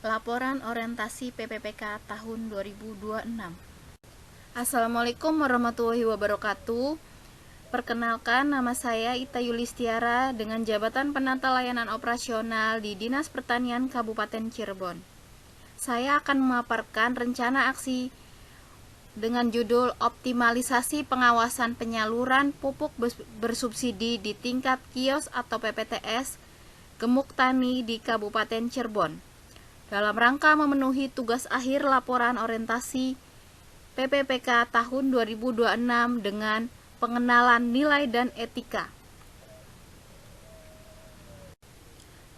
Laporan Orientasi PPPK tahun 2026. Assalamualaikum warahmatullahi wabarakatuh. Perkenalkan, nama saya Ita Yulistiara dengan jabatan Penata Layanan Operasional di Dinas Pertanian Kabupaten Cirebon. Saya akan memaparkan rencana aksi dengan judul Optimalisasi Pengawasan Penyaluran Pupuk Bersubsidi di tingkat kios atau PPTS Gemuk Tani di Kabupaten Cirebon, dalam rangka memenuhi tugas akhir laporan orientasi PPPK tahun 2026 dengan pengenalan nilai dan etika.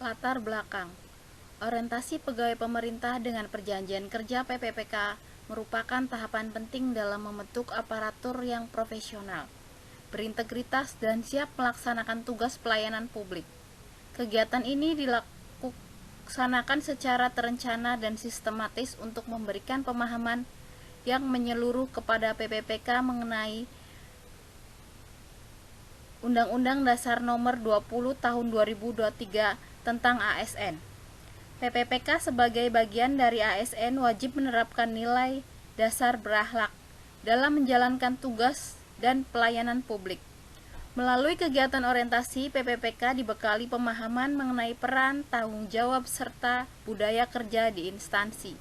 Latar belakang. Orientasi pegawai pemerintah dengan perjanjian kerja PPPK merupakan tahapan penting dalam membentuk aparatur yang profesional, berintegritas, dan siap melaksanakan tugas pelayanan publik. Kegiatan ini dilaksanakan secara terencana dan sistematis untuk memberikan pemahaman yang menyeluruh kepada PPPK mengenai Undang-Undang Dasar Nomor 20 Tahun 2023 tentang ASN. PPPK sebagai bagian dari ASN wajib menerapkan nilai dasar berakhlak dalam menjalankan tugas dan pelayanan publik. Melalui kegiatan orientasi, PPPK dibekali pemahaman mengenai peran, tanggung jawab, serta budaya kerja di instansi.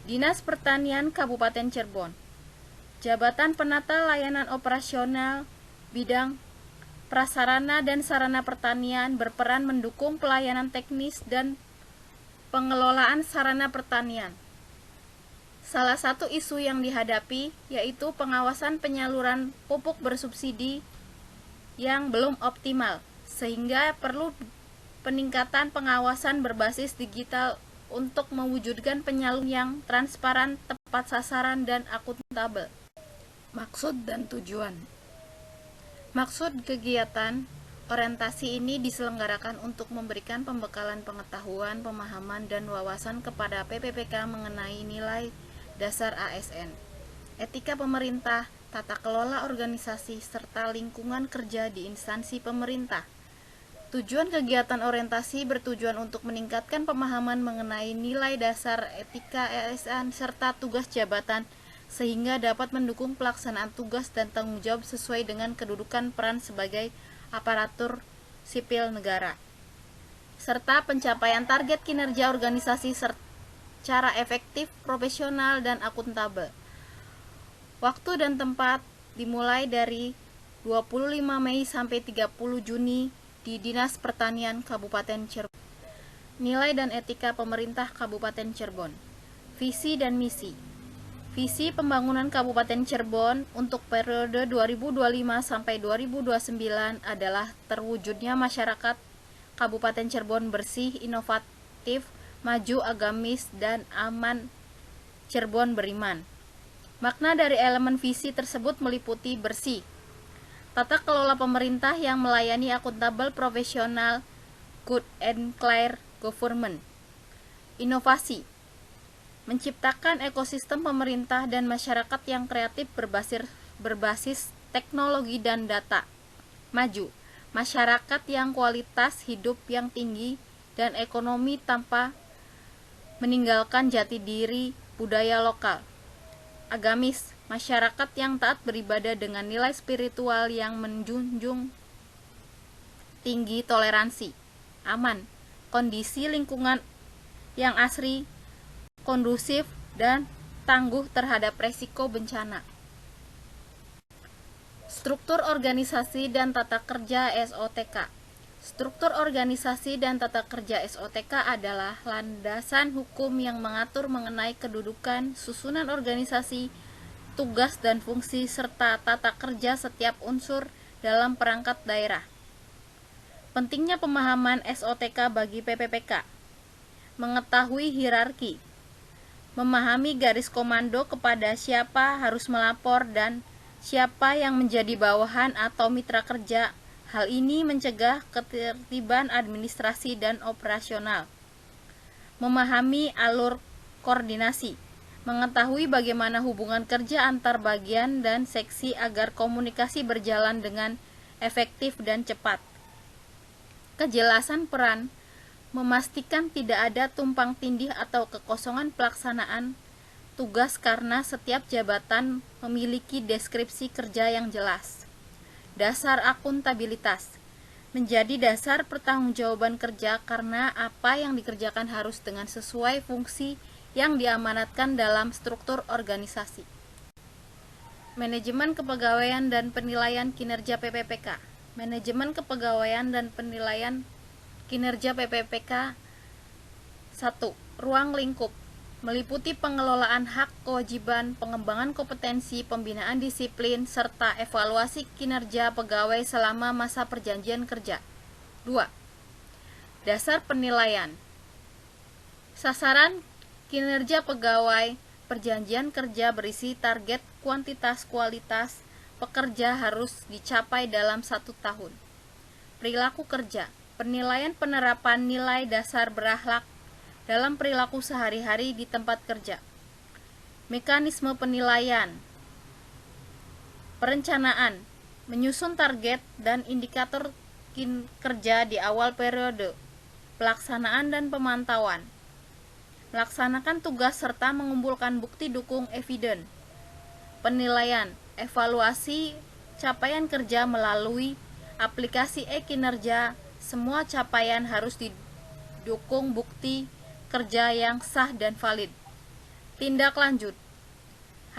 Dinas Pertanian Kabupaten Cirebon, Jabatan Penata Layanan Operasional Bidang Prasarana dan Sarana Pertanian berperan mendukung pelayanan teknis dan pengelolaan sarana pertanian. Salah satu isu yang dihadapi yaitu pengawasan penyaluran pupuk bersubsidi yang belum optimal, sehingga perlu peningkatan pengawasan berbasis digital untuk mewujudkan penyaluran yang transparan, tepat sasaran, dan akuntabel. Maksud dan tujuan. Maksud kegiatan orientasi ini diselenggarakan untuk memberikan pembekalan pengetahuan, pemahaman, dan wawasan kepada PPPK mengenai nilai dasar ASN, etika pemerintah, tata kelola organisasi, serta lingkungan kerja di instansi pemerintah. Tujuan kegiatan orientasi bertujuan untuk meningkatkan pemahaman mengenai nilai dasar etika ASN serta tugas jabatan sehingga dapat mendukung pelaksanaan tugas dan tanggung jawab sesuai dengan kedudukan peran sebagai aparatur sipil negara, serta pencapaian target kinerja organisasi secara efektif, profesional, dan akuntabel. Waktu dan tempat dimulai dari 25 Mei sampai 30 Juni di Dinas Pertanian Kabupaten Cirebon. Nilai dan etika pemerintah Kabupaten Cirebon. Visi dan misi. Visi pembangunan Kabupaten Cirebon untuk periode 2025 sampai 2029 adalah terwujudnya masyarakat Kabupaten Cirebon bersih, inovatif, maju, agamis, dan aman. Cirebon beriman. Makna dari elemen visi tersebut meliputi bersih, tata kelola pemerintah yang melayani akuntabel, profesional, good and clear government. Inovasi, menciptakan ekosistem pemerintah dan masyarakat yang kreatif berbasis teknologi dan data. Maju, masyarakat yang kualitas hidup yang tinggi dan ekonomi tanpa meninggalkan jati diri budaya lokal. Agamis, masyarakat yang taat beribadah dengan nilai spiritual yang menjunjung tinggi toleransi. Aman, kondisi lingkungan yang asri, kondusif, dan tangguh terhadap resiko bencana. Struktur organisasi dan tata kerja SOTK. Struktur organisasi dan tata kerja SOTK adalah landasan hukum yang mengatur mengenai kedudukan, susunan organisasi, tugas dan fungsi, serta tata kerja setiap unsur dalam perangkat daerah. Pentingnya pemahaman SOTK bagi PPPK. Mengetahui hierarki, memahami garis komando kepada siapa harus melapor dan siapa yang menjadi bawahan atau mitra kerja. Hal ini mencegah ketertiban administrasi dan operasional. Memahami alur koordinasi, mengetahui bagaimana hubungan kerja antar bagian dan seksi agar komunikasi berjalan dengan efektif dan cepat. Kejelasan peran, memastikan tidak ada tumpang tindih atau kekosongan pelaksanaan tugas karena setiap jabatan memiliki deskripsi kerja yang jelas. Dasar akuntabilitas menjadi dasar pertanggungjawaban kerja karena apa yang dikerjakan harus dengan sesuai fungsi yang diamanatkan dalam struktur organisasi. Manajemen kepegawaian dan penilaian kinerja PPPK. Manajemen kepegawaian dan penilaian kinerja PPPK 1. Ruang lingkup meliputi pengelolaan hak, kewajiban, pengembangan kompetensi, pembinaan disiplin, serta evaluasi kinerja pegawai selama masa perjanjian kerja. 2. Dasar penilaian. Sasaran kinerja pegawai perjanjian kerja berisi target kuantitas kualitas pekerja harus dicapai dalam 1 tahun. Perilaku kerja. Penilaian penerapan nilai dasar berakhlak dalam perilaku sehari-hari di tempat kerja. Mekanisme penilaian. Perencanaan, menyusun target dan indikator kerja di awal periode. Pelaksanaan dan pemantauan. Melaksanakan tugas serta mengumpulkan bukti dukung eviden. Penilaian, evaluasi capaian kerja melalui aplikasi e-kinerja. Semua capaian harus didukung bukti kerja yang sah dan valid. Tindak lanjut.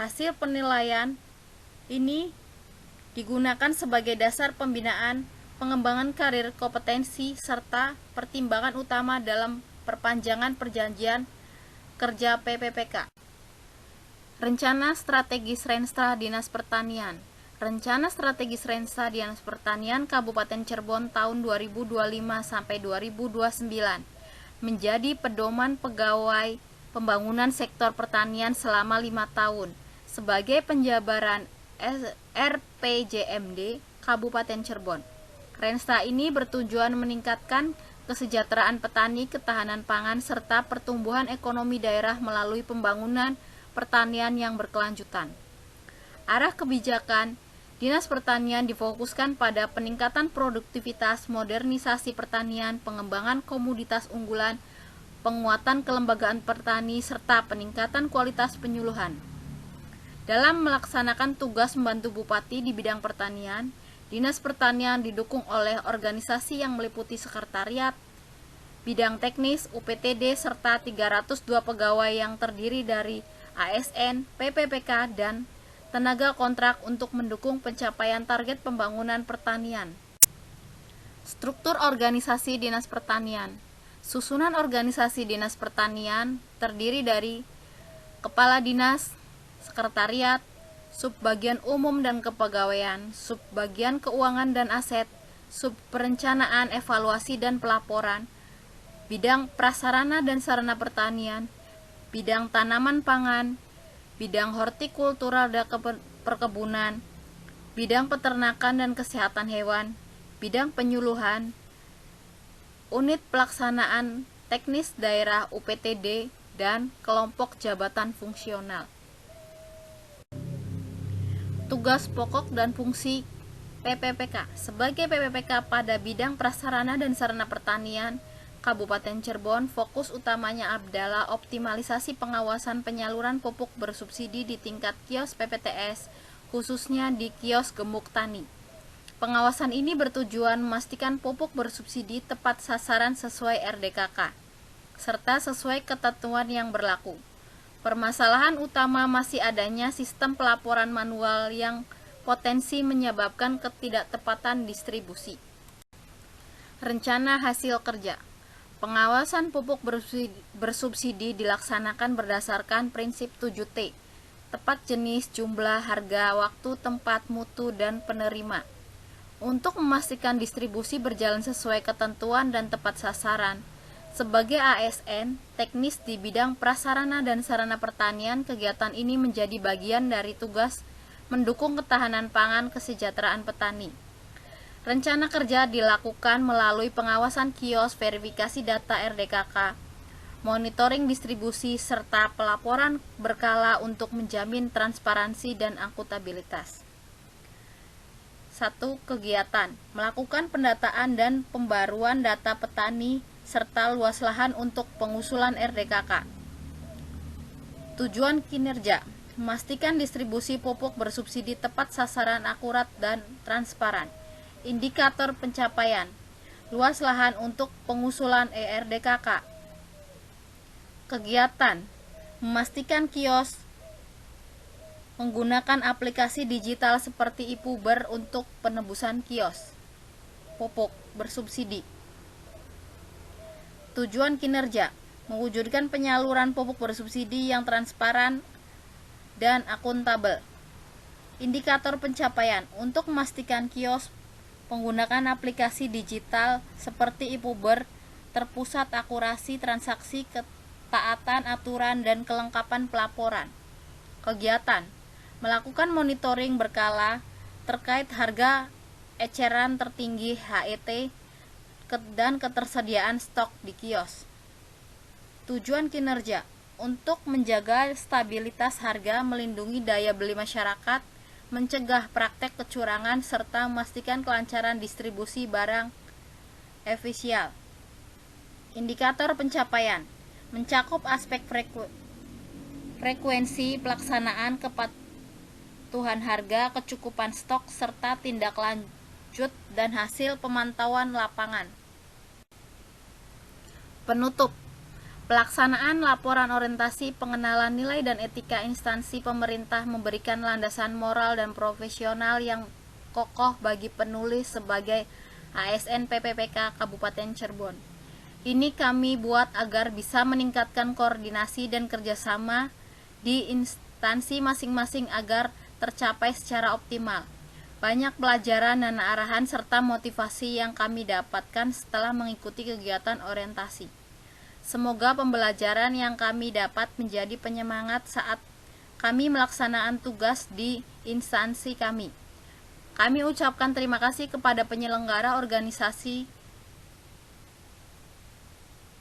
Hasil penilaian ini digunakan sebagai dasar pembinaan, pengembangan karir, kompetensi, serta pertimbangan utama dalam perpanjangan perjanjian kerja PPPK. Rencana Strategis Renstra Dinas Pertanian. Rencana Strategis Renstra Dinas Pertanian Kabupaten Cirebon tahun 2025 sampai 2029 menjadi pedoman pegawai pembangunan sektor pertanian selama 5 tahun sebagai penjabaran RPJMD Kabupaten Cirebon. Renstra ini bertujuan meningkatkan kesejahteraan petani, ketahanan pangan, serta pertumbuhan ekonomi daerah melalui pembangunan pertanian yang berkelanjutan. Arah kebijakan Dinas Pertanian difokuskan pada peningkatan produktivitas, modernisasi pertanian, pengembangan komoditas unggulan, penguatan kelembagaan petani, serta peningkatan kualitas penyuluhan. Dalam melaksanakan tugas membantu Bupati di bidang pertanian, Dinas Pertanian didukung oleh organisasi yang meliputi sekretariat, bidang teknis, UPTD, serta 302 pegawai yang terdiri dari ASN, PPPK, dan tenaga kontrak untuk mendukung pencapaian target pembangunan pertanian. Struktur organisasi Dinas Pertanian. Susunan organisasi Dinas Pertanian terdiri dari Kepala Dinas, Sekretariat, Subbagian Umum dan Kepegawaian, Subbagian Keuangan dan Aset, Subperencanaan, Evaluasi dan Pelaporan, Bidang Prasarana dan Sarana Pertanian, Bidang Tanaman Pangan, bidang hortikultura dan perkebunan, bidang peternakan dan kesehatan hewan, bidang penyuluhan, unit pelaksanaan teknis daerah UPTD, dan kelompok jabatan fungsional. Tugas pokok dan fungsi PPPK. Sebagai PPPK pada bidang prasarana dan sarana pertanian, Kabupaten Cirebon fokus utamanya adalah optimalisasi pengawasan penyaluran pupuk bersubsidi di tingkat kios PPTS, khususnya di kios Gemuk Tani. Pengawasan ini bertujuan memastikan pupuk bersubsidi tepat sasaran sesuai RDKK, serta sesuai ketentuan yang berlaku. Permasalahan utama masih adanya sistem pelaporan manual yang potensi menyebabkan ketidaktepatan distribusi. Rencana hasil kerja. Pengawasan pupuk bersubsidi dilaksanakan berdasarkan prinsip 7T, tepat jenis, jumlah, harga, waktu, tempat, mutu, dan penerima. Untuk memastikan distribusi berjalan sesuai ketentuan dan tepat sasaran, sebagai ASN, teknis di bidang prasarana dan sarana pertanian, kegiatan ini menjadi bagian dari tugas mendukung ketahanan pangan kesejahteraan petani. Rencana kerja dilakukan melalui pengawasan kios, verifikasi data RDKK, monitoring distribusi, serta pelaporan berkala untuk menjamin transparansi dan akuntabilitas. 1. Kegiatan. Melakukan pendataan dan pembaruan data petani serta luas lahan untuk pengusulan RDKK. Tujuan kinerja: memastikan distribusi pupuk bersubsidi tepat sasaran, akurat, dan transparan. Indikator pencapaian: luas lahan untuk pengusulan ERDKK. Kegiatan: memastikan kios menggunakan aplikasi digital seperti e-Puber untuk penebusan kios pupuk bersubsidi. Tujuan kinerja: mewujudkan penyaluran pupuk bersubsidi yang transparan dan akuntabel. Indikator pencapaian: untuk memastikan kios menggunakan aplikasi digital seperti e-Puber terpusat, akurasi transaksi, ketaatan aturan, dan kelengkapan pelaporan. Kegiatan: melakukan monitoring berkala terkait harga eceran tertinggi HET dan ketersediaan stok di kios. Tujuan kinerja: untuk menjaga stabilitas harga, melindungi daya beli masyarakat, mencegah praktek kecurangan, serta memastikan kelancaran distribusi barang efisien. Indikator pencapaian: mencakup aspek frekuensi pelaksanaan, kepatuhan harga, kecukupan stok, serta tindak lanjut dan hasil pemantauan lapangan. Penutup: pelaksanaan laporan orientasi pengenalan nilai dan etika instansi pemerintah memberikan landasan moral dan profesional yang kokoh bagi penulis sebagai ASN PPPK Kabupaten Cirebon. Ini kami buat agar bisa meningkatkan koordinasi dan kerjasama di instansi masing-masing agar tercapai secara optimal. Banyak pelajaran dan arahan serta motivasi yang kami dapatkan setelah mengikuti kegiatan orientasi. Semoga pembelajaran yang kami dapat menjadi penyemangat saat kami melaksanakan tugas di instansi kami. Kami ucapkan terima kasih kepada penyelenggara organisasi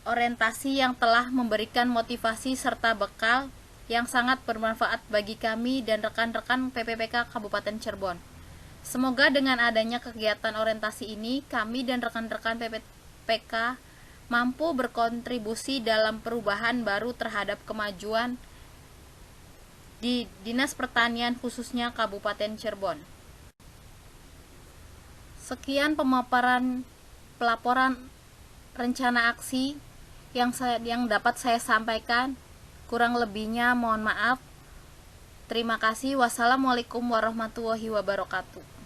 orientasi yang telah memberikan motivasi serta bekal yang sangat bermanfaat bagi kami dan rekan-rekan PPPK Kabupaten Cirebon. Semoga dengan adanya kegiatan orientasi ini, kami dan rekan-rekan PPPK mampu berkontribusi dalam perubahan baru terhadap kemajuan di Dinas Pertanian khususnya Kabupaten Cirebon. Sekian pemaparan pelaporan rencana aksi yang dapat saya sampaikan. Kurang lebihnya mohon maaf. Terima kasih. Wassalamualaikum warahmatullahi wabarakatuh.